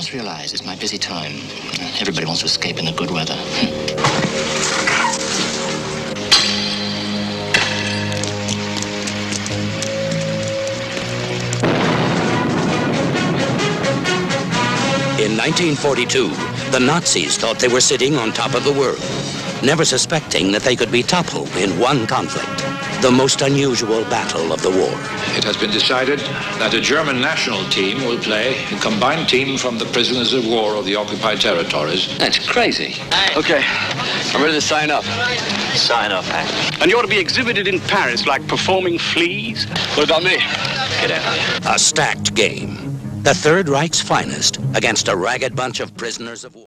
must realize it's my busy time. Everybody wants to escape in the good weather. In 1942, the Nazis thought they were sitting on top of the world, never suspecting that they could be toppled in one conflict, the most unusual battle of the war. It has been decided that a German national team will play a combined team from the prisoners of war of the occupied territories. That's crazy. Okay, I'm ready to sign up. Sign up, Hank. And you ought to be exhibited in Paris like performing fleas. What about me? Get out. A stacked game. The Third Reich's finest against a ragged bunch of prisoners of war.